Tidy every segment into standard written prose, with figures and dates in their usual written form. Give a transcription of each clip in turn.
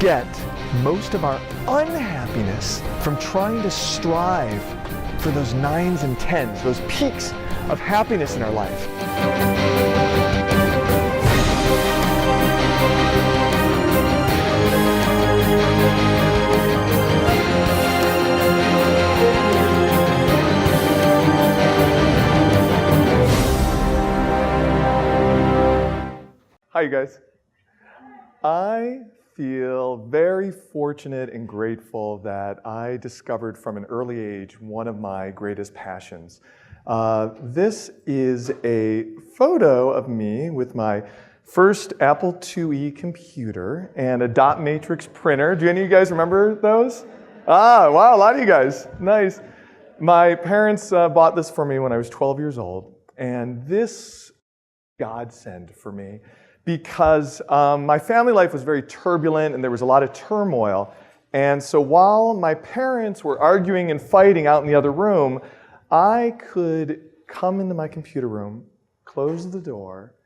get most of our unhappiness from trying to strive for those 9s and 10s, those peaks of happiness in our life. Hi, you guys. I feel very fortunate and grateful that I discovered from an early age one of my greatest passions. This is a photo of me with my first Apple IIe computer and a dot matrix printer. Do any of you guys remember those? Ah, wow, a lot of you guys. Nice. My parents bought this for me when I was 12 years old, and this godsend for me, because my family life was very turbulent and there was a lot of turmoil. And so while my parents were arguing and fighting out in the other room, I could come into my computer room, close the door,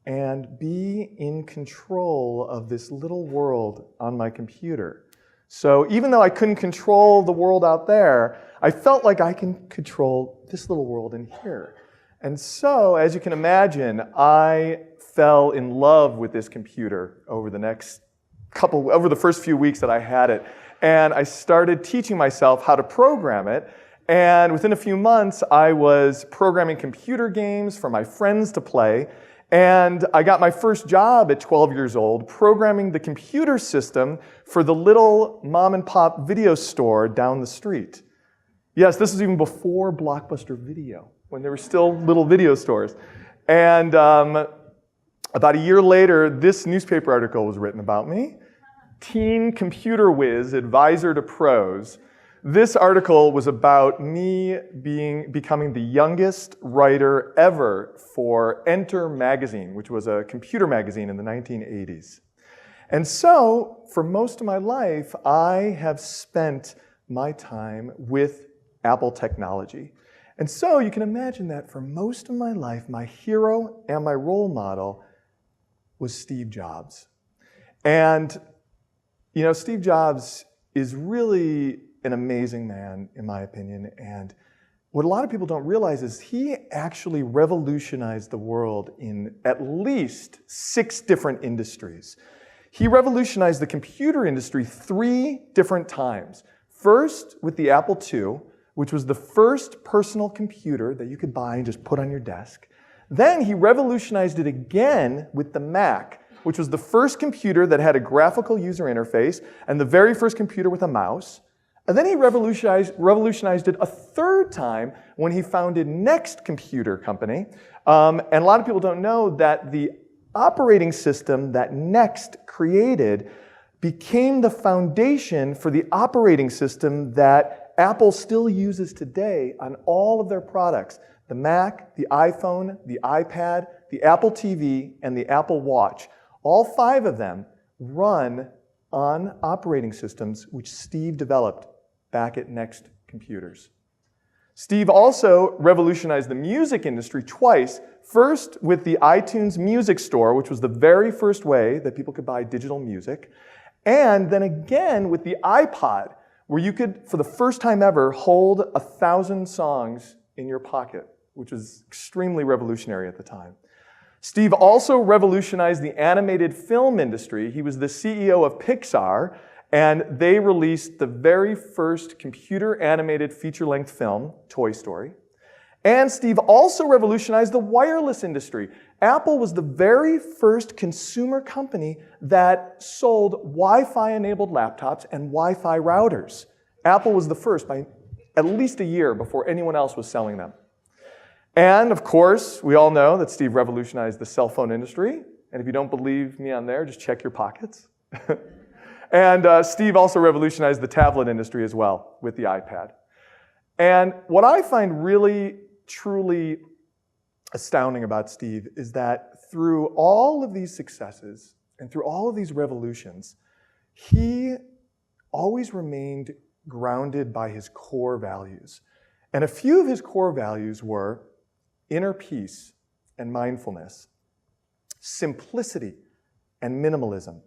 and be in control of this little world on my computer. So even though I couldn't control the world out there, I felt like I can control this little world in here. And so, as you can imagine, I fell in love with this computer over the first few weeks that I had it. And I started teaching myself how to program it. And within a few months, I was programming computer games for my friends to play. And I got my first job at 12 years old, programming the computer system for the little mom and pop video store down the street. Yes, this was even before Blockbuster Video, when there were still little video stores. And about a year later, this newspaper article was written about me. Teen Computer Whiz, Advisor to Pros. This article was about me becoming the youngest writer ever for Enter magazine, which was a computer magazine in the 1980s. And so, for most of my life, I have spent my time with Apple technology. And so you can imagine that for most of my life, my hero and my role model was Steve Jobs. And, you know, Steve Jobs is really an amazing man, in my opinion. And what a lot of people don't realize is he actually revolutionized the world in at least 6 different industries. He revolutionized the computer industry 3 different times. First, with the Apple II, which was the first personal computer that you could buy and just put on your desk. Then he revolutionized it again with the Mac, which was the first computer that had a graphical user interface and the very first computer with a mouse. And then he revolutionized it a 3rd time when he founded Next Computer Company. And a lot of people don't know that the operating system that Next created became the foundation for the operating system that Apple still uses today on all of their products. The Mac, the iPhone, the iPad, the Apple TV, and the Apple Watch. All 5 of them run on operating systems which Steve developed back at Next Computers. Steve also revolutionized the music industry twice. First with the iTunes Music Store, which was the very first way that people could buy digital music. And then again with the iPod, where you could, for the first time ever, hold 1,000 songs in your pocket, which was extremely revolutionary at the time. Steve also revolutionized the animated film industry. He was the CEO of Pixar, and they released the very first computer-animated feature-length film, Toy Story. And Steve also revolutionized the wireless industry. Apple was the very first consumer company that sold Wi-Fi-enabled laptops and Wi-Fi routers. Apple was the first by at least a year before anyone else was selling them. And of course, we all know that Steve revolutionized the cell phone industry. And if you don't believe me on there, just check your pockets. And Steve also revolutionized the tablet industry as well with the iPad. And what I find really, truly astounding about Steve is that through all of these successes and through all of these revolutions, he always remained grounded by his core values. And a few of his core values were inner peace and mindfulness, simplicity and minimalism,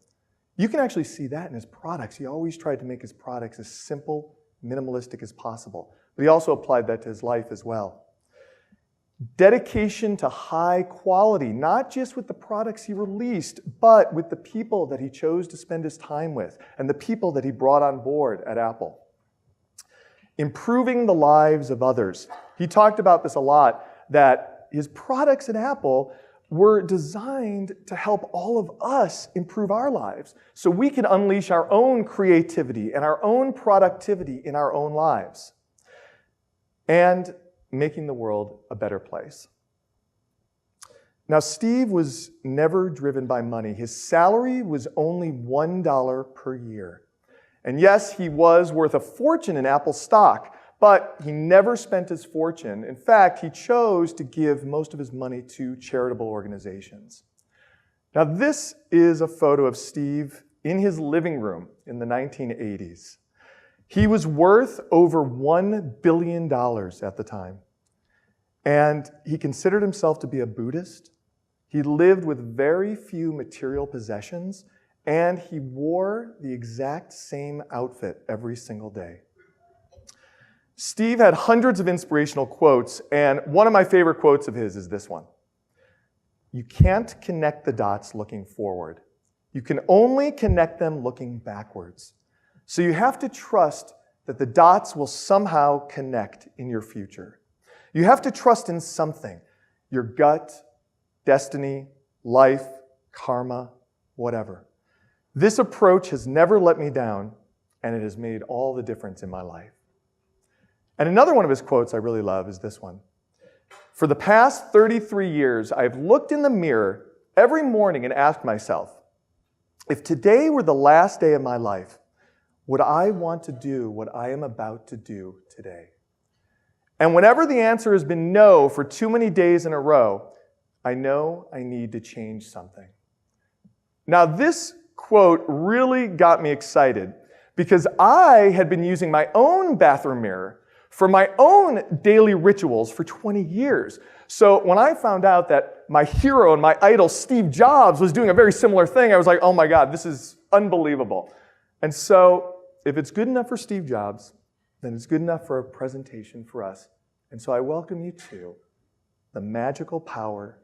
You can actually see that in his products. He always tried to make his products as simple, minimalistic as possible. But he also applied that to his life as well. Dedication to high quality, not just with the products he released, but with the people that he chose to spend his time with and the people that he brought on board at Apple. Improving the lives of others. He talked about this a lot, that his products at Apple were designed to help all of us improve our lives so we can unleash our own creativity and our own productivity in our own lives. And making the world a better place. Now, Steve was never driven by money. His salary was only $1 per year. And yes, he was worth a fortune in Apple stock, but he never spent his fortune. In fact, he chose to give most of his money to charitable organizations. Now, this is a photo of Steve in his living room in the 1980s. He was worth over $1 billion at the time. And he considered himself to be a Buddhist. He lived with very few material possessions, and he wore the exact same outfit every single day. Steve had hundreds of inspirational quotes, and one of my favorite quotes of his is this one. You can't connect the dots looking forward. You can only connect them looking backwards. So you have to trust that the dots will somehow connect in your future. You have to trust in something, your gut, destiny, life, karma, whatever. This approach has never let me down, and it has made all the difference in my life. And another one of his quotes I really love is this one. For the past 33 years, I've looked in the mirror every morning and asked myself, if today were the last day of my life, would I want to do what I am about to do today? And whenever the answer has been no for too many days in a row, I know I need to change something. Now, this quote really got me excited because I had been using my own bathroom mirror for my own daily rituals for 20 years. So when I found out that my hero and my idol, Steve Jobs, was doing a very similar thing, I was like, oh my God, this is unbelievable. And so if it's good enough for Steve Jobs, then it's good enough for a presentation for us. And so I welcome you to the magical power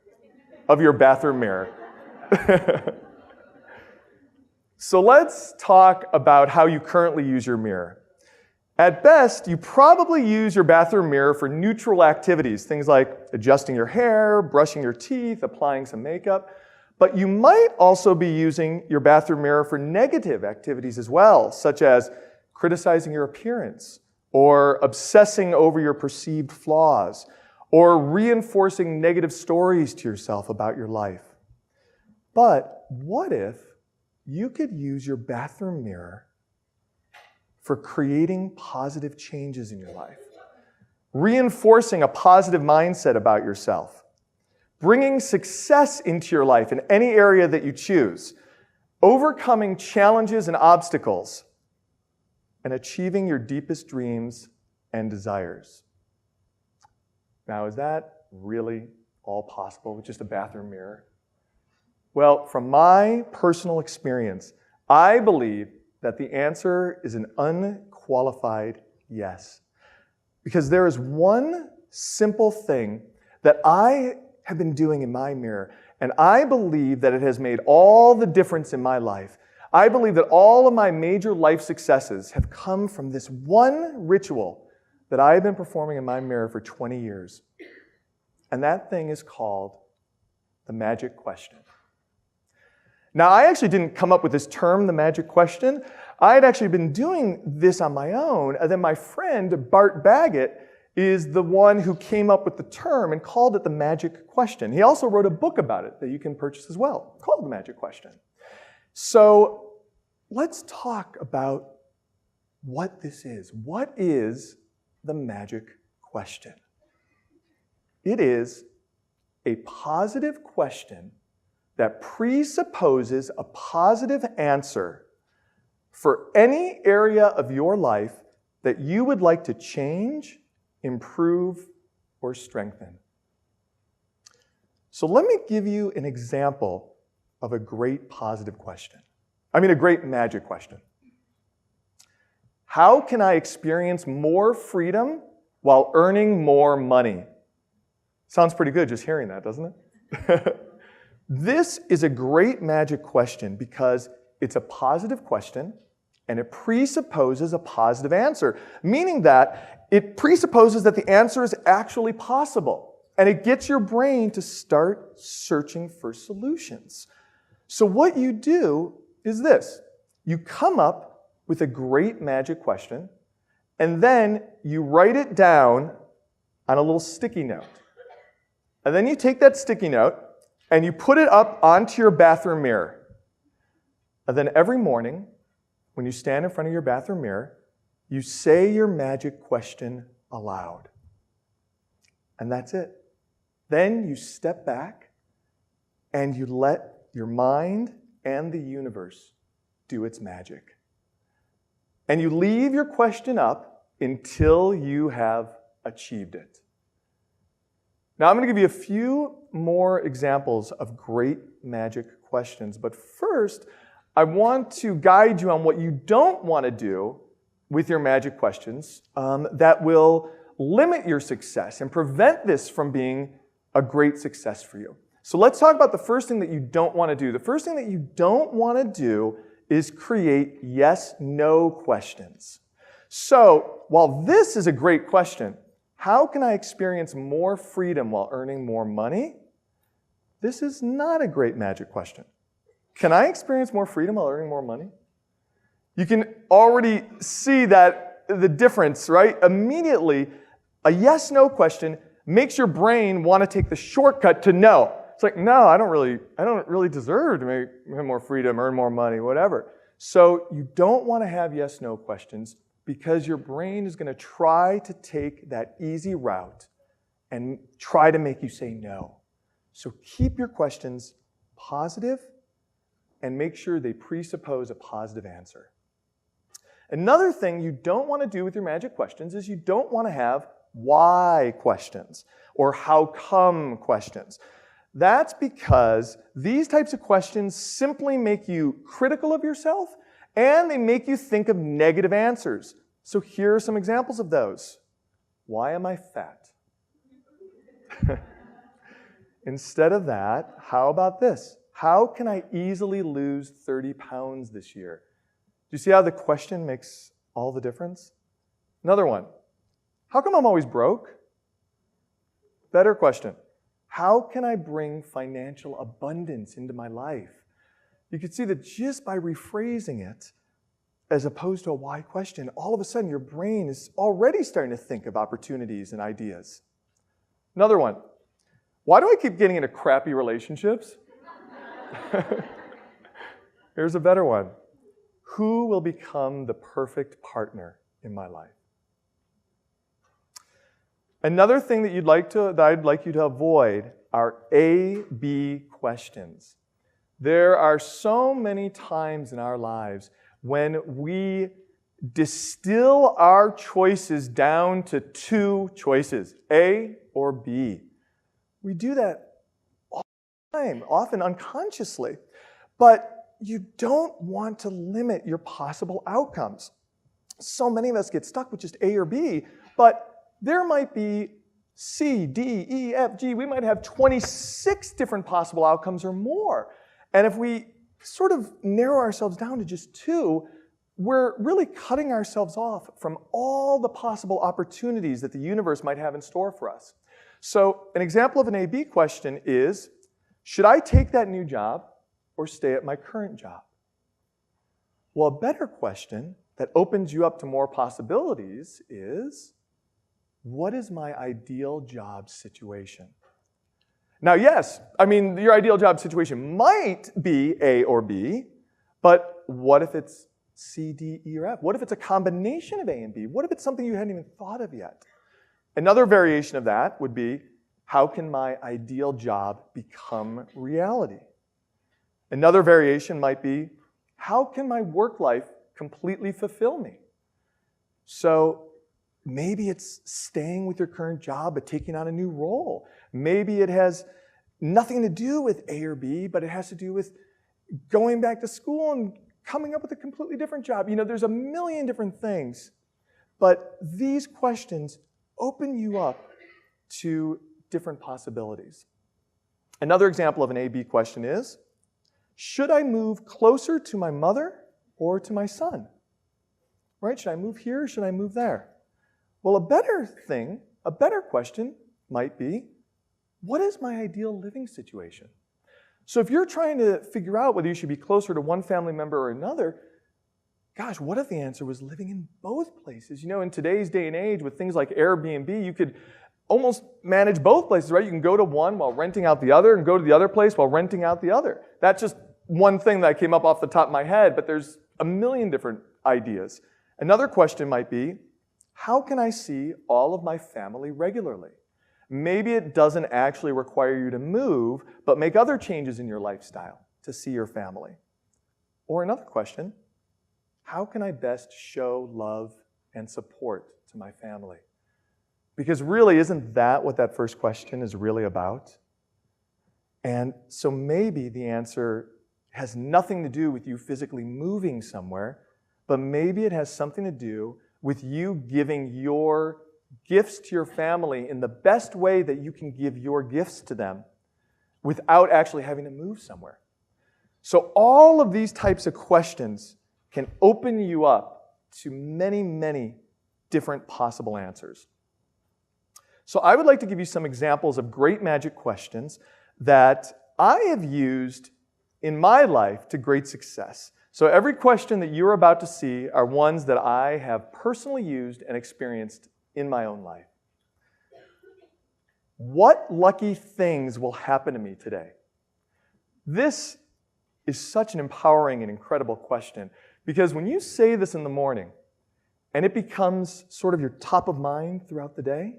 of your bathroom mirror. So let's talk about how you currently use your mirror. At best, you probably use your bathroom mirror for neutral activities, things like adjusting your hair, brushing your teeth, applying some makeup. But you might also be using your bathroom mirror for negative activities as well, such as criticizing your appearance, or obsessing over your perceived flaws, or reinforcing negative stories to yourself about your life. But what if you could use your bathroom mirror for creating positive changes in your life, reinforcing a positive mindset about yourself, bringing success into your life in any area that you choose, overcoming challenges and obstacles, and achieving your deepest dreams and desires? Now, is that really all possible with just a bathroom mirror? Well, from my personal experience, I believe that the answer is an unqualified yes. Because there is one simple thing that I have been doing in my mirror, and I believe that it has made all the difference in my life. I believe that all of my major life successes have come from this one ritual that I have been performing in my mirror for 20 years. And that thing is called the magic question. Now, I actually didn't come up with this term, the magic question. I had actually been doing this on my own, and then my friend, Bart Baggett, is the one who came up with the term and called it the magic question. He also wrote a book about it that you can purchase as well, called The Magic Question. So let's talk about what this is. What is the magic question? It is a positive question that presupposes a positive answer for any area of your life that you would like to change, improve, or strengthen. So let me give you an example of a great positive question. A great magic question. How can I experience more freedom while earning more money? Sounds pretty good just hearing that, doesn't it? This is a great magic question because it's a positive question and it presupposes a positive answer, meaning that it presupposes that the answer is actually possible, and it gets your brain to start searching for solutions. So what you do is this. You come up with a great magic question, and then you write it down on a little sticky note. And then you take that sticky note and you put it up onto your bathroom mirror. And then every morning, when you stand in front of your bathroom mirror, you say your magic question aloud. And that's it. Then you step back and you let your mind and the universe do its magic. And you leave your question up until you have achieved it. Now I'm going to give you a few more examples of great magic questions, but first I want to guide you on what you don't want to do with your magic questions that will limit your success and prevent this from being a great success for you. So let's talk about the first thing that you don't want to do. The first thing that you don't want to do is create yes/no questions. So while this is a great question, how can I experience more freedom while earning more money? This is not a great magic question. Can I experience more freedom while earning more money? You can already see that the difference, right? Immediately, a yes/no question makes your brain want to take the shortcut to no. It's like, no, I don't really deserve to have more freedom, earn more money, whatever. So you don't want to have yes/no questions because your brain is going to try to take that easy route and try to make you say no. So keep your questions positive and make sure they presuppose a positive answer. Another thing you don't want to do with your magic questions is you don't want to have why questions or how come questions. That's because these types of questions simply make you critical of yourself and they make you think of negative answers. So here are some examples of those. Why am I fat? Instead of that, how about this? How can I easily lose 30 pounds this year? Do you see how the question makes all the difference? Another one. How come I'm always broke? Better question. How can I bring financial abundance into my life? You can see that just by rephrasing it, as opposed to a why question, all of a sudden your brain is already starting to think of opportunities and ideas. Another one. Why do I keep getting into crappy relationships? Here's a better one. Who will become the perfect partner in my life? Another thing that I'd like you to avoid are A/B questions. There are so many times in our lives when we distill our choices down to two choices, A or B. We do that all the time, often unconsciously. But you don't want to limit your possible outcomes. So many of us get stuck with just A or B, but there might be C, D, E, F, G. We might have 26 different possible outcomes or more. And if we sort of narrow ourselves down to just two, we're really cutting ourselves off from all the possible opportunities that the universe might have in store for us. So an example of an A/B question is, should I take that new job or stay at my current job? Well, a better question that opens you up to more possibilities is, what is my ideal job situation? Now, yes, your ideal job situation might be A or B, but what if it's C, D, E, or F? What if it's a combination of A and B? What if it's something you hadn't even thought of yet? Another variation of that would be, how can my ideal job become reality? Another variation might be, how can my work life completely fulfill me? So maybe it's staying with your current job but taking on a new role. Maybe it has nothing to do with A or B, but it has to do with going back to school and coming up with a completely different job. There's a million different things. But these questions open you up to different possibilities. Another example of an A-B question is, should I move closer to my mother or to my son? Right? Should I move here or should I move there? Well, a better question might be, what is my ideal living situation? So if you're trying to figure out whether you should be closer to one family member or another, gosh, what if the answer was living in both places? In today's day and age with things like Airbnb, you could almost manage both places, right? You can go to one while renting out the other and go to the other place while renting out the other. That's just one thing that came up off the top of my head, but there's a million different ideas. Another question might be, how can I see all of my family regularly? Maybe it doesn't actually require you to move, but make other changes in your lifestyle to see your family. Or another question, how can I best show love and support to my family? Because really, isn't that what that first question is really about? And so maybe the answer has nothing to do with you physically moving somewhere, but maybe it has something to do with you giving your gifts to your family in the best way that you can give your gifts to them without actually having to move somewhere. So all of these types of questions can open you up to many, many different possible answers. So I would like to give you some examples of great magic questions that I have used in my life to great success. So every question that you're about to see are ones that I have personally used and experienced in my own life. What lucky things will happen to me today? This is such an empowering and incredible question because when you say this in the morning and it becomes sort of your top of mind throughout the day,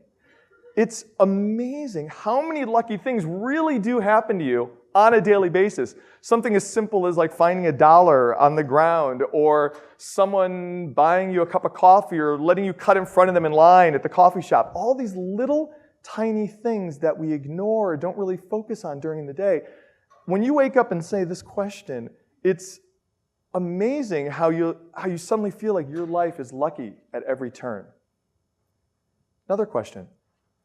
it's amazing how many lucky things really do happen to you on a daily basis. Something as simple as like finding $1 on the ground or someone buying you a cup of coffee or letting you cut in front of them in line at the coffee shop. All these little tiny things that we ignore or don't really focus on during the day. When you wake up and say this question, it's amazing how you suddenly feel like your life is lucky at every turn. Another question.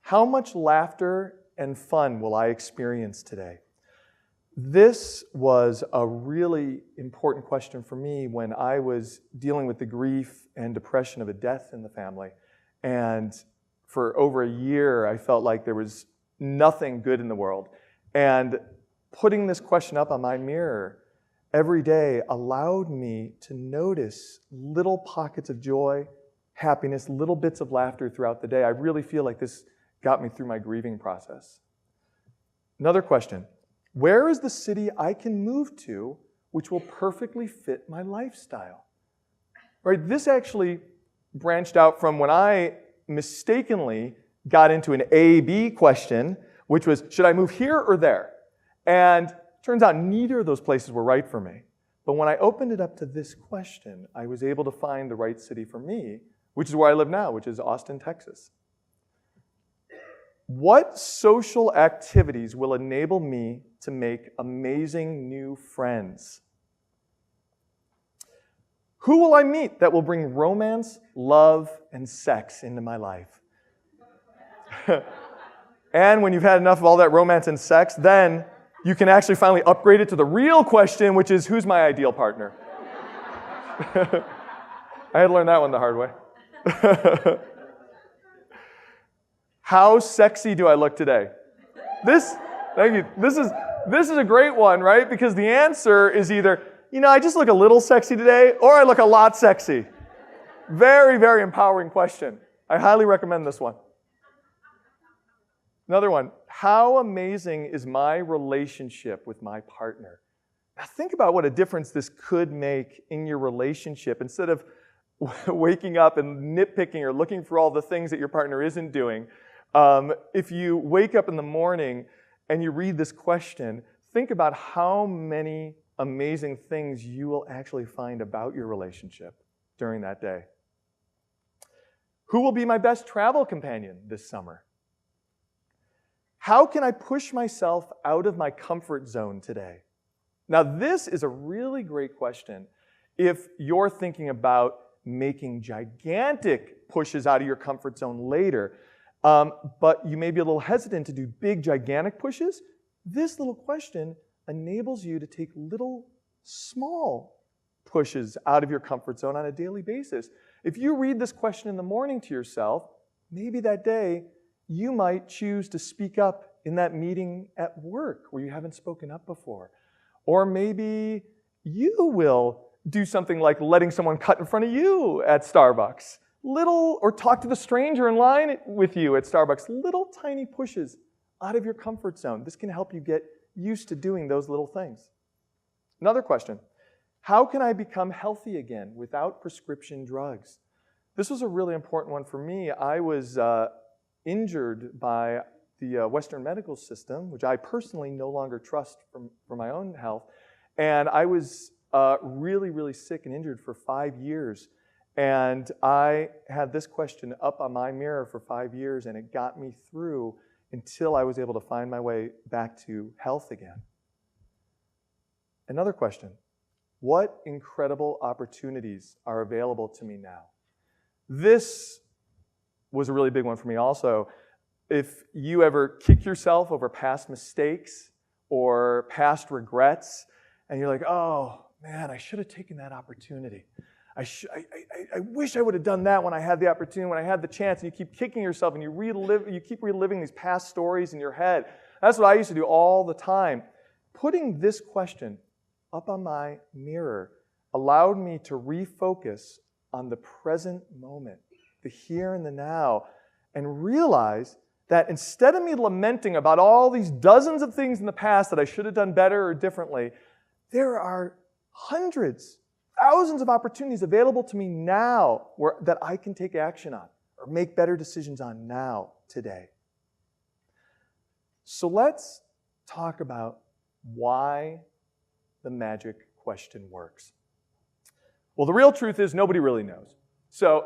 How much laughter and fun will I experience today? This was a really important question for me when I was dealing with the grief and depression of a death in the family. And for over a year, I felt like there was nothing good in the world. And putting this question up on my mirror every day allowed me to notice little pockets of joy, happiness, little bits of laughter throughout the day. I really feel like this got me through my grieving process. Another question. Where is the city I can move to which will perfectly fit my lifestyle? Right? This actually branched out from when I mistakenly got into an A-B question, which was, should I move here or there? And turns out neither of those places were right for me. But when I opened it up to this question, I was able to find the right city for me, which is where I live now, which is Austin, Texas. What social activities will enable me to make amazing new friends? Who will I meet that will bring romance, love, and sex into my life? And when you've had enough of all that romance and sex, then you can actually finally upgrade it to the real question, which is, who's my ideal partner? I had to learn that one the hard way. How sexy do I look today? Thank you. This is a great one, right? Because the answer is either, I just look a little sexy today, or I look a lot sexy. Very, very empowering question. I highly recommend this one. Another one. How amazing is my relationship with my partner? Now think about what a difference this could make in your relationship. Instead of waking up and nitpicking or looking for all the things that your partner isn't doing, if you wake up in the morning and you read this question, think about how many amazing things you will actually find about your relationship during that day. Who will be my best travel companion this summer? How can I push myself out of my comfort zone today? Now, this is a really great question if you're thinking about making gigantic pushes out of your comfort zone later, but you may be a little hesitant to do big, gigantic pushes, this little question enables you to take little, small pushes out of your comfort zone on a daily basis. If you read this question in the morning to yourself, maybe that day you might choose to speak up in that meeting at work where you haven't spoken up before. Or maybe you will do something like letting someone cut in front of you at Starbucks. Or talk to the stranger in line with you at Starbucks. Little tiny pushes out of your comfort zone. This can help you get used to doing those little things. Another question. How can I become healthy again without prescription drugs? This was a really important one for me. I was injured by the Western medical system, which I personally no longer trust for my own health. And I was really, really sick and injured for 5 years. And I had this question up on my mirror for 5 years, and it got me through until I was able to find my way back to health again. Another question. What incredible opportunities are available to me now? This was a really big one for me also. If you ever kick yourself over past mistakes or past regrets, and you're like, oh, man, I should have taken that opportunity. I wish I would have done that when I had the opportunity, when I had the chance, and you keep kicking yourself and you keep reliving these past stories in your head. That's what I used to do all the time. Putting this question up on my mirror allowed me to refocus on the present moment, the here and the now, and realize that instead of me lamenting about all these dozens of things in the past that I should have done better or differently, there are hundreds, thousands of opportunities available to me now that I can take action on or make better decisions on now, today. So let's talk about why the magic question works. Well, the real truth is nobody really knows. So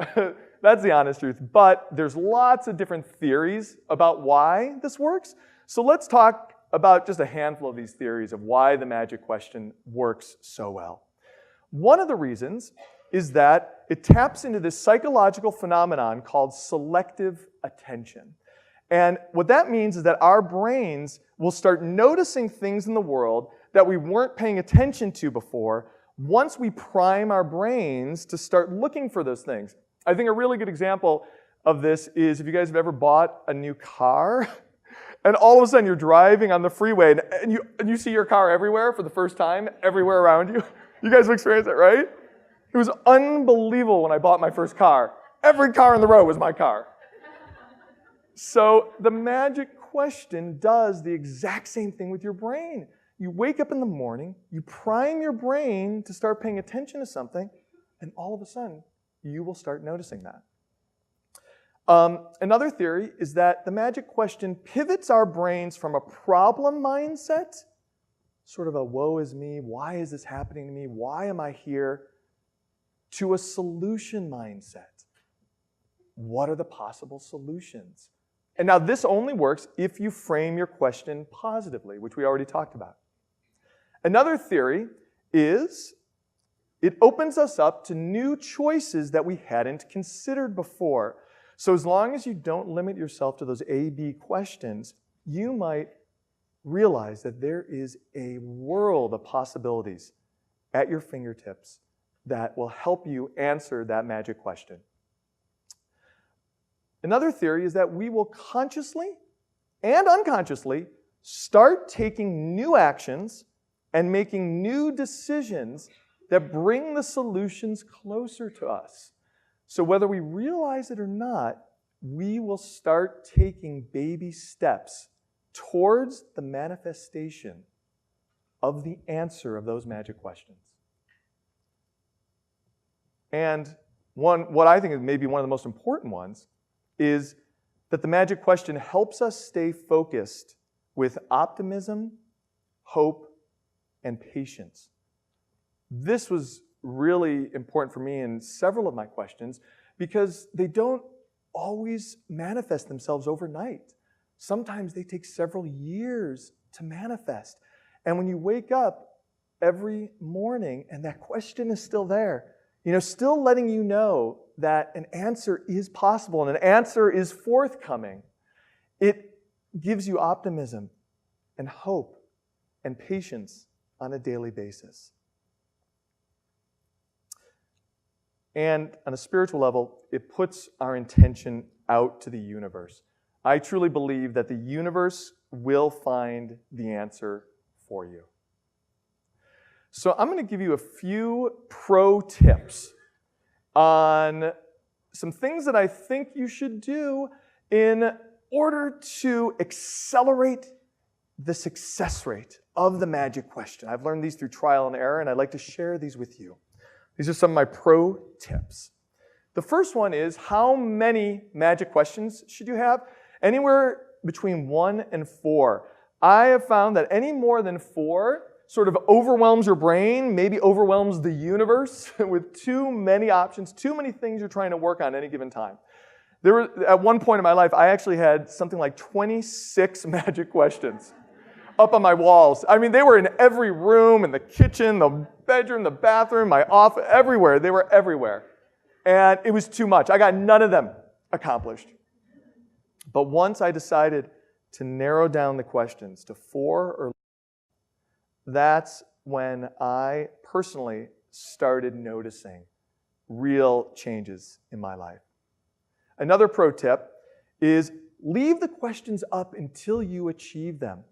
that's the honest truth. But there's lots of different theories about why this works. So let's talk about just a handful of these theories of why the magic question works so well. One of the reasons is that it taps into this psychological phenomenon called selective attention. And what that means is that our brains will start noticing things in the world that we weren't paying attention to before once we prime our brains to start looking for those things. I think a really good example of this is if you guys have ever bought a new car and all of a sudden you're driving on the freeway and you see your car everywhere for the first time, everywhere around you. You guys have experienced that, right? It was unbelievable when I bought my first car. Every car in the road was my car. So the magic question does the exact same thing with your brain. You wake up in the morning, you prime your brain to start paying attention to something, and all of a sudden, you will start noticing that. Another theory is that the magic question pivots our brains from a problem mindset, sort of a woe is me, why is this happening to me, why am I here, to a solution mindset. What are the possible solutions? And now this only works if you frame your question positively, which we already talked about. Another theory is it opens us up to new choices that we hadn't considered before. So as long as you don't limit yourself to those A-B questions, you might realize that there is a world of possibilities at your fingertips that will help you answer that magic question. Another theory is that we will consciously and unconsciously start taking new actions and making new decisions that bring the solutions closer to us. So whether we realize it or not, we will start taking baby steps towards the manifestation of the answer of those magic questions. And what I think is maybe one of the most important ones is that the magic question helps us stay focused with optimism, hope, and patience. This was really important for me in several of my questions because they don't always manifest themselves overnight. Sometimes they take several years to manifest. And when you wake up every morning, and that question is still there. Still letting you know that an answer is possible and an answer is forthcoming. It gives you optimism and hope and patience on a daily basis. And on a spiritual level, it puts our intention out to the universe. I truly believe that the universe will find the answer for you. So I'm going to give you a few pro tips on some things that I think you should do in order to accelerate the success rate of the magic question. I've learned these through trial and error, and I'd like to share these with you. These are some of my pro tips. The first one is, how many magic questions should you have? Anywhere between 1 and 4. I have found that any more than 4 sort of overwhelms your brain, maybe overwhelms the universe with too many options, too many things you're trying to work on at any given time. At one point in my life, I actually had something like 26 magic questions up on my walls. I mean, they were in every room, in the kitchen, the bedroom, the bathroom, my office, everywhere. They were everywhere. And it was too much. I got none of them accomplished. But once I decided to narrow down the questions to 4 or less, that's when I personally started noticing real changes in my life. Another pro tip is leave the questions up until you achieve them.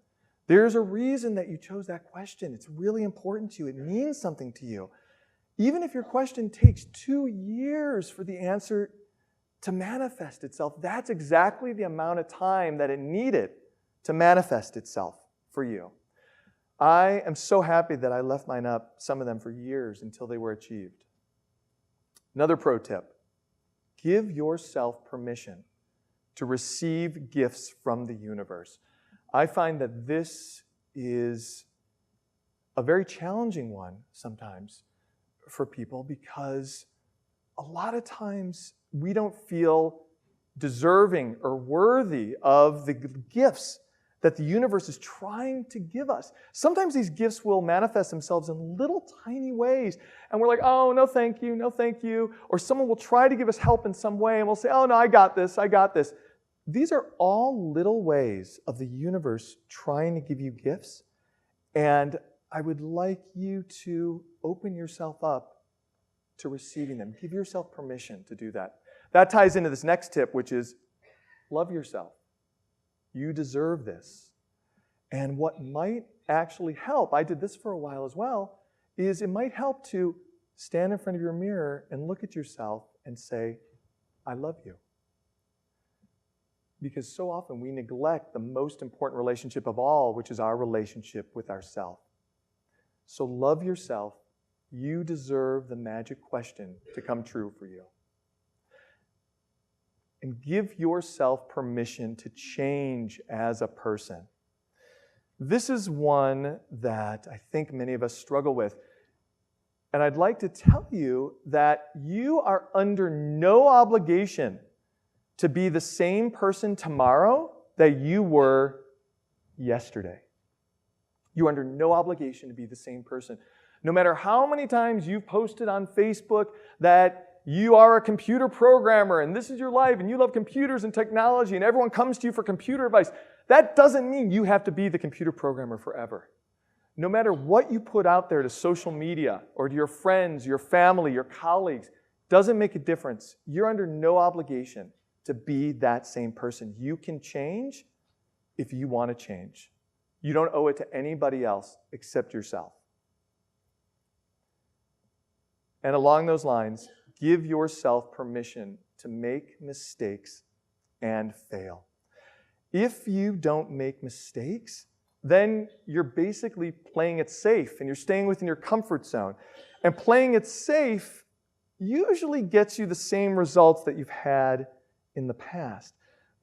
There's a reason that you chose that question. It's really important to you. It means something to you. Even if your question takes 2 years for the answer to manifest itself, that's exactly the amount of time that it needed to manifest itself for you. I am so happy that I left mine up, some of them for years, until they were achieved. Another pro tip, give yourself permission to receive gifts from the universe. I find that this is a very challenging one sometimes for people, because a lot of times we don't feel deserving or worthy of the gifts that the universe is trying to give us. Sometimes these gifts will manifest themselves in little tiny ways, and we're like, oh, no thank you, no thank you. Or someone will try to give us help in some way, and we'll say, oh no, I got this, I got this. These are all little ways of the universe trying to give you gifts, and I would like you to open yourself up to receiving them. Give yourself permission to do that. That ties into this next tip, which is love yourself. You deserve this. And what might actually help, I did this for a while as well, is it might help to stand in front of your mirror and look at yourself and say, I love you. Because so often we neglect the most important relationship of all, which is our relationship with ourselves. So love yourself. You deserve the magic question to come true for you. And give yourself permission to change as a person. This is one that I think many of us struggle with. And I'd like to tell you that you are under no obligation to be the same person tomorrow that you were yesterday. You're under no obligation to be the same person. No matter how many times you've posted on Facebook that you are a computer programmer and this is your life and you love computers and technology and everyone comes to you for computer advice, that doesn't mean you have to be the computer programmer forever. No matter what you put out there to social media or to your friends, your family, your colleagues, doesn't make a difference. You're under no obligation to be that same person. You can change if you want to change. You don't owe it to anybody else except yourself. And along those lines, give yourself permission to make mistakes and fail. If you don't make mistakes, then you're basically playing it safe and you're staying within your comfort zone. And playing it safe usually gets you the same results that you've had in the past.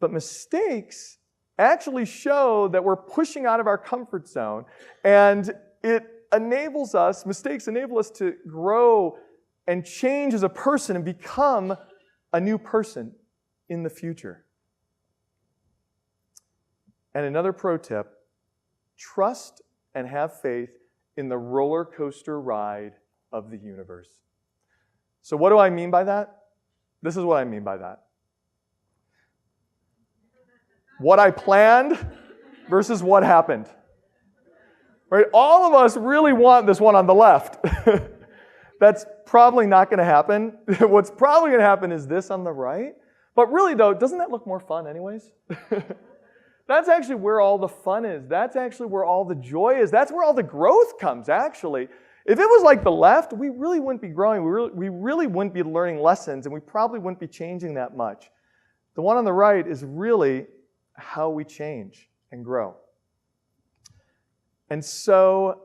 But mistakes actually show that we're pushing out of our comfort zone, and mistakes enable us to grow and change as a person and become a new person in the future. And another pro tip, trust and have faith in the roller coaster ride of the universe. So what do I mean by that? This is what I mean by that. What I planned versus what happened. Right? All of us really want this one on the left. That's probably not going to happen. What's probably going to happen is this on the right. But really, though, doesn't that look more fun anyways? That's actually where all the fun is. That's actually where all the joy is. That's where all the growth comes, actually. If it was like the left, we really wouldn't be growing. We really wouldn't be learning lessons, and we probably wouldn't be changing that much. The one on the right is really how we change and grow. And so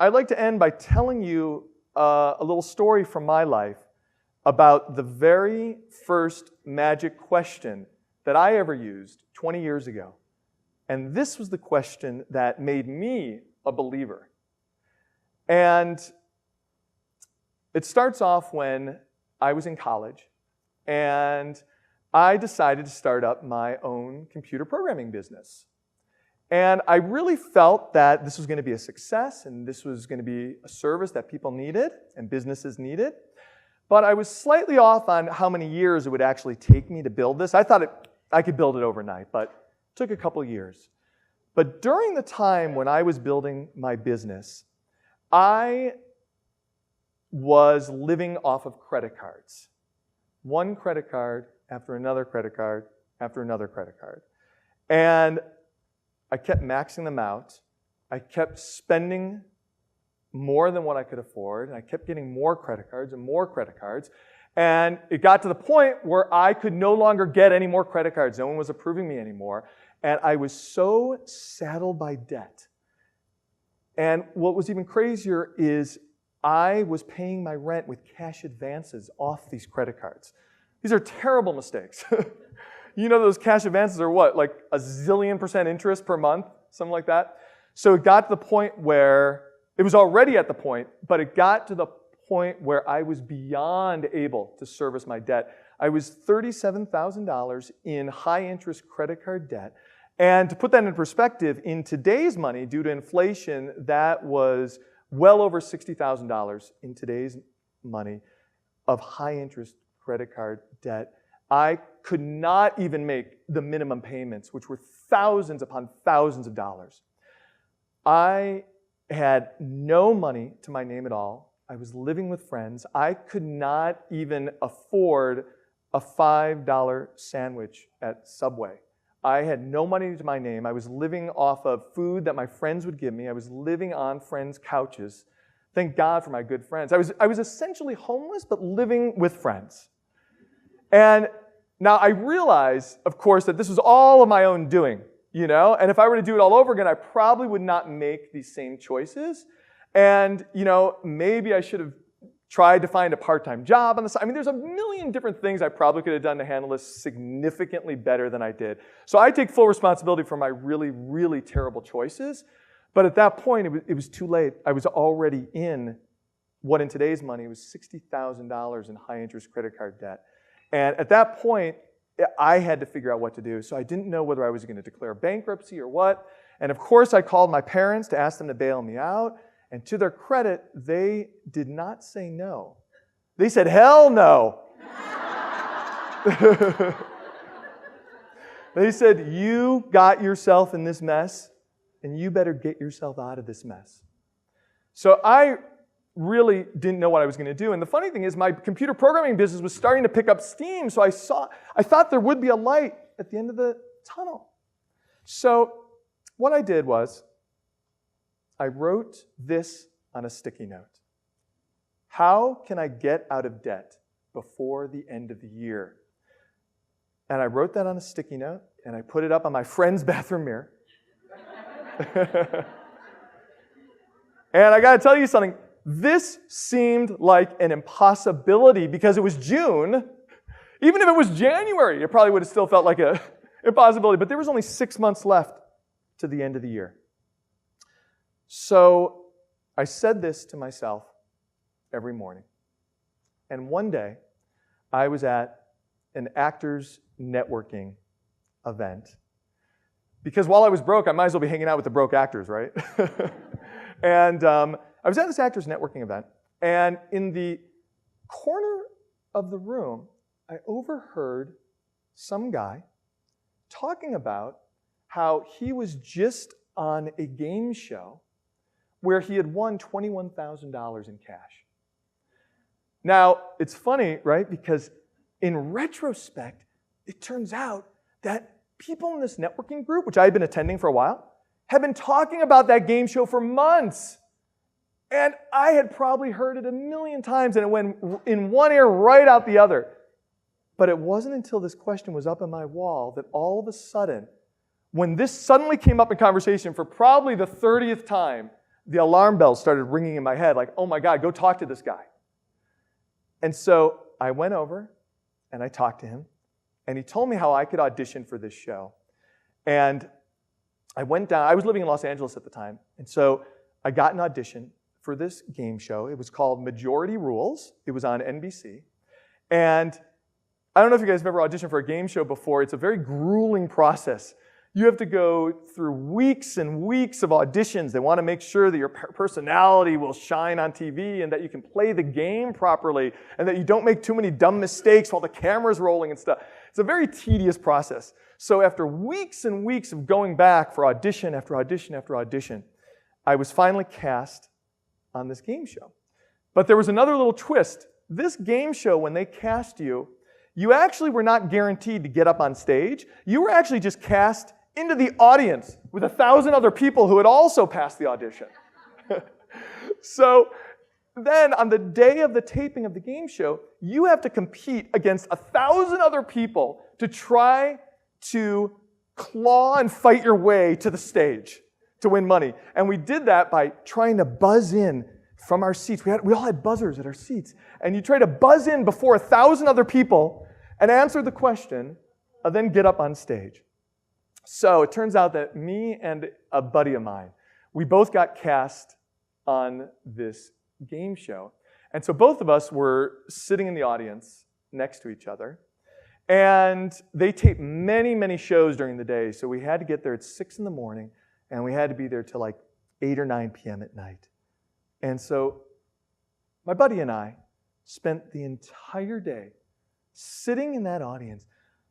I'd like to end by telling you a little story from my life about the very first magic question that I ever used 20 years ago. And this was the question that made me a believer. And it starts off when I was in college, and I decided to start up my own computer programming business. And I really felt that this was going to be a success, and this was going to be a service that people needed and businesses needed. But I was slightly off on how many years it would actually take me to build this. I thought I could build it overnight, but it took a couple years. But during the time when I was building my business, I was living off of credit cards. One credit card after another credit card after another credit card. And I kept maxing them out. I kept spending more than what I could afford, and I kept getting more credit cards and more credit cards. And it got to the point where I could no longer get any more credit cards. No one was approving me anymore. And I was so saddled by debt. And what was even crazier is I was paying my rent with cash advances off these credit cards. These are terrible mistakes. You know those cash advances are what, like a zillion% interest per month, something like that? So it got to the point where, it was already at the point, but it got to the point where I was beyond able to service my debt. I was $37,000 in high interest credit card debt. And to put that in perspective, in today's money, due to inflation, that was well over $60,000 in today's money of high interest credit card debt. I could not even make the minimum payments, which were thousands upon thousands of dollars. I had no money to my name at all. I was living with friends. I could not even afford a $5 sandwich at Subway. I had no money to my name. I was living off of food that my friends would give me. I was living on friends' couches. Thank God for my good friends. I was essentially homeless, but living with friends. And now I realize, of course, that this was all of my own doing, you know? And if I were to do it all over again, I probably would not make these same choices. And, you know, maybe I should have tried to find a part-time job on the side. I mean, there's a million different things I probably could have done to handle this significantly better than I did. So I take full responsibility for my really, really terrible choices. But at that point, it was too late. I was already in what in today's money was $60,000 in high-interest credit card debt. And at that point, I had to figure out what to do. So I didn't know whether I was going to declare bankruptcy or what. And of course, I called my parents to ask them to bail me out. And to their credit, they did not say no. They said, hell no. They said, you got yourself in this mess, and you better get yourself out of this mess. So I really didn't know what I was going to do. And the funny thing is, my computer programming business was starting to pick up steam, so I thought there would be a light at the end of the tunnel. So what I did was, I wrote this on a sticky note. How can I get out of debt before the end of the year? And I wrote that on a sticky note, and I put it up on my friend's bathroom mirror. And I got to tell you something. This seemed like an impossibility because it was June. Even if it was January, it probably would have still felt like an impossibility. But there was only 6 months left to the end of the year. So I said this to myself every morning. And one day, I was at an actors networking event. Because while I was broke, I might as well be hanging out with the broke actors, right? And I was at this actors networking event, and in the corner of the room, I overheard some guy talking about how he was just on a game show where he had won $21,000 in cash. Now, it's funny, right? Because in retrospect, it turns out that people in this networking group, which I had been attending for a while, had been talking about that game show for months. And I had probably heard it a million times, and it went in one ear right out the other. But it wasn't until this question was up on my wall that all of a sudden, when this suddenly came up in conversation for probably the 30th time, the alarm bells started ringing in my head like, oh my God, go talk to this guy. And so I went over and I talked to him, and he told me how I could audition for this show. And I went down, I was living in Los Angeles at the time, and so I got an audition for this game show. It was called Majority Rules. It was on NBC. And I don't know if you guys have ever auditioned for a game show before. It's a very grueling process. You have to go through weeks and weeks of auditions. They want to make sure that your personality will shine on TV and that you can play the game properly and that you don't make too many dumb mistakes while the camera's rolling and stuff. It's a very tedious process. So after weeks and weeks of going back for audition after audition after audition, I was finally cast on this game show. But there was another little twist. This game show, when they cast you, you actually were not guaranteed to get up on stage. You were actually just cast into the audience with 1,000 other people who had also passed the audition. So then on the day of the taping of the game show, you have to compete against 1,000 other people to try to claw and fight your way to the stage to win money. And we did that by trying to buzz in from our seats. We all had buzzers at our seats. And you try to buzz in before 1,000 other people and answer the question, and then get up on stage. So it turns out that me and a buddy of mine, we both got cast on this game show. And so both of us were sitting in the audience next to each other. And they taped many, many shows during the day. So we had to get there at 6 in the morning, and we had to be there till like 8 or 9 p.m. at night. And so my buddy and I spent the entire day sitting in that audience,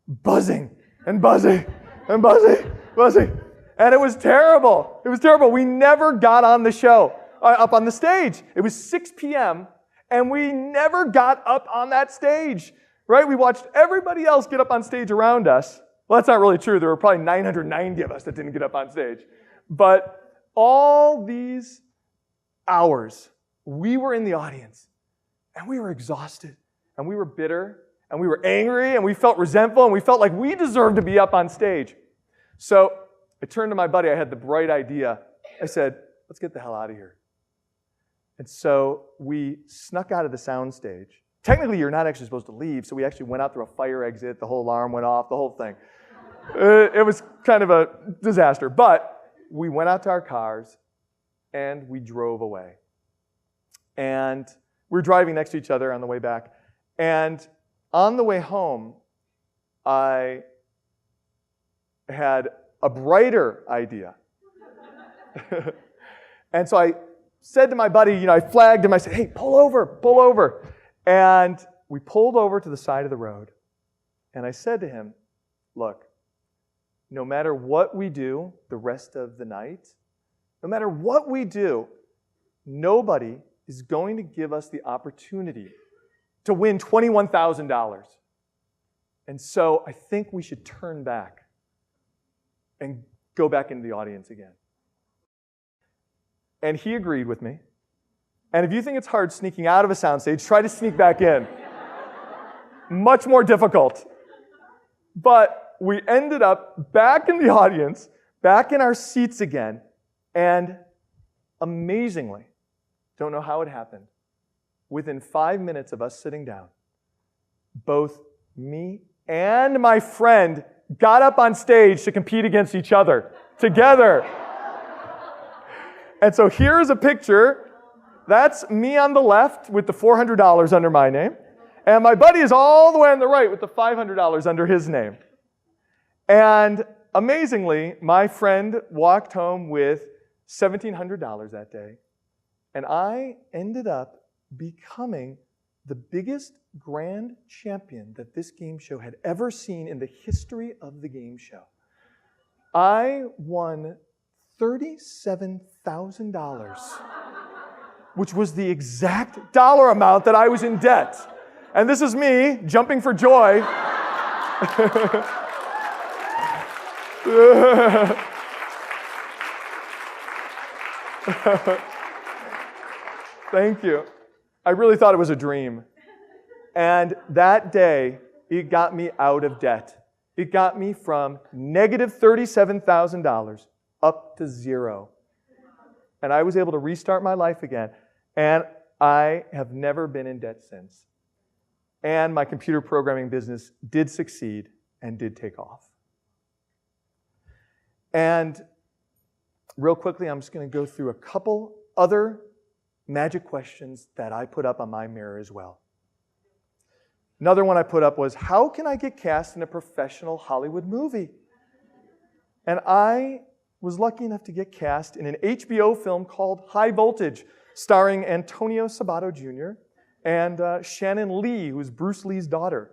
buzzing and buzzing and buzzing, buzzing. And it was terrible. It was terrible. We never got on the show, up on the stage. It was 6 p.m., and we never got up on that stage, right? We watched everybody else get up on stage around us. Well, that's not really true. There were probably 990 of us that didn't get up on stage. But all these hours, we were in the audience, and we were exhausted, and we were bitter, and we were angry, and we felt resentful, and we felt like we deserved to be up on stage. So I turned to my buddy. I had the bright idea. I said, let's get the hell out of here. And so we snuck out of the sound stage. Technically, you're not actually supposed to leave, so we actually went out through a fire exit. The whole alarm went off, the whole thing. It was kind of a disaster. But we went out to our cars, and we drove away. And we were driving next to each other on the way back. And on the way home, I had a brighter idea. And so I said to my buddy, I flagged him. I said, hey, pull over, pull over. And we pulled over to the side of the road. And I said to him, look, no matter what we do the rest of the night, no matter what we do, nobody is going to give us the opportunity to win $21,000. And so I think we should turn back and go back into the audience again. And he agreed with me. And if you think it's hard sneaking out of a soundstage, try to sneak back in. Much more difficult. But we ended up back in the audience, back in our seats again, and amazingly, don't know how it happened, within 5 minutes of us sitting down, both me and my friend got up on stage to compete against each other together. And so here's a picture. That's me on the left with the $400 under my name. And my buddy is all the way on the right with the $500 under his name. And amazingly, my friend walked home with $1,700 that day. And I ended up becoming the biggest grand champion that this game show had ever seen in the history of the game show. I won $37,000, which was the exact dollar amount that I was in debt. And this is me jumping for joy. Thank you. I really thought it was a dream. And that day, it got me out of debt. It got me from negative $37,000 up to zero. And I was able to restart my life again. And I have never been in debt since. And my computer programming business did succeed and did take off. And real quickly, I'm just going to go through a couple other magic questions that I put up on my mirror as well. Another one I put up was, how can I get cast in a professional Hollywood movie? And I was lucky enough to get cast in an HBO film called High Voltage, starring Antonio Sabato Jr. and Shannon Lee, who's Bruce Lee's daughter.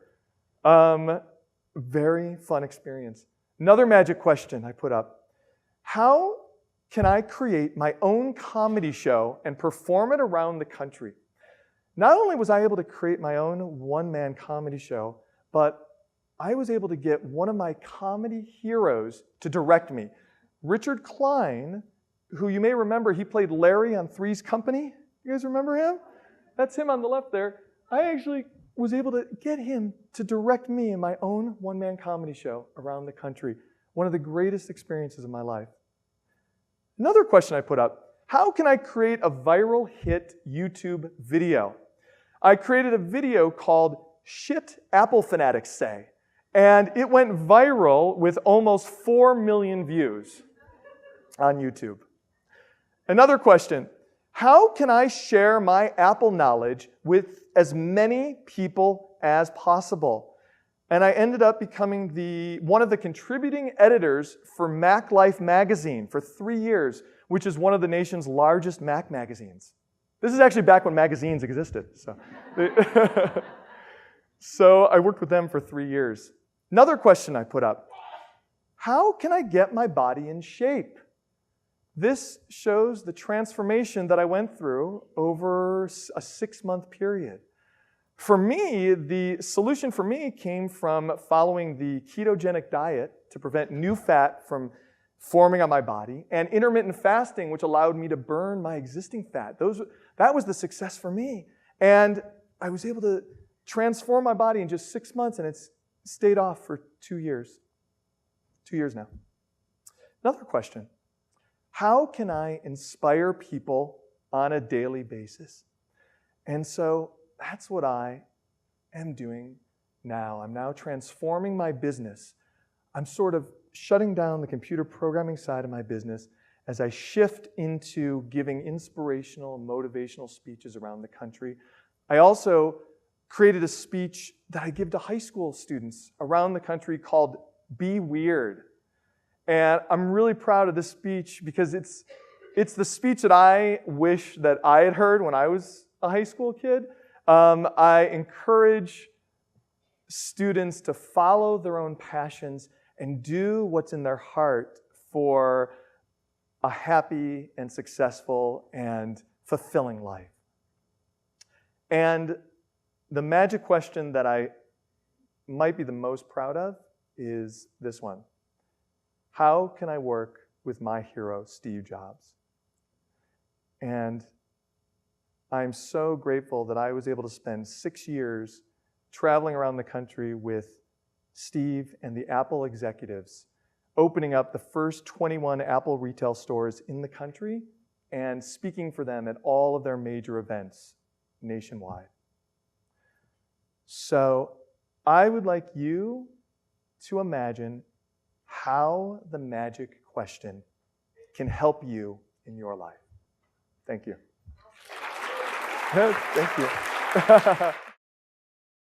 Very fun experience. Another magic question I put up, how can I create my own comedy show and perform it around the country? Not only was I able to create my own one-man comedy show, but I was able to get one of my comedy heroes to direct me. Richard Klein, who you may remember, he played Larry on Three's Company. You guys remember him? That's him on the left there. I actually was able to get him to direct me in my own one-man comedy show around the country. One of the greatest experiences of my life. Another question I put up, how can I create a viral hit YouTube video? I created a video called Shit Apple Fanatics Say, and it went viral with almost 4 million views on YouTube. Another question, how can I share my Apple knowledge with as many people as possible? And I ended up becoming one of the contributing editors for Mac Life magazine for 3 years, which is one of the nation's largest Mac magazines. This is actually back when magazines existed. So I worked with them for 3 years. Another question I put up, how can I get my body in shape? This shows the transformation that I went through over a 6-month period. For me, the solution for me came from following the ketogenic diet to prevent new fat from forming on my body, and intermittent fasting, which allowed me to burn my existing fat. That was the success for me. And I was able to transform my body in just 6 months, and it's stayed off for 2 years. 2 years now. Another question. How can I inspire people on a daily basis? And so that's what I am doing now. I'm now transforming my business. I'm sort of shutting down the computer programming side of my business as I shift into giving inspirational and motivational speeches around the country. I also created a speech that I give to high school students around the country called Be Weird. And I'm really proud of this speech because it's the speech that I wish that I had heard when I was a high school kid. I encourage students to follow their own passions and do what's in their heart for a happy and successful and fulfilling life. And the magic question that I might be the most proud of is this one. How can I work with my hero, Steve Jobs? And I'm so grateful that I was able to spend 6 years traveling around the country with Steve and the Apple executives, opening up the first 21 Apple retail stores in the country and speaking for them at all of their major events nationwide. So I would like you to imagine how the magic question can help you in your life. Thank you. Thank you.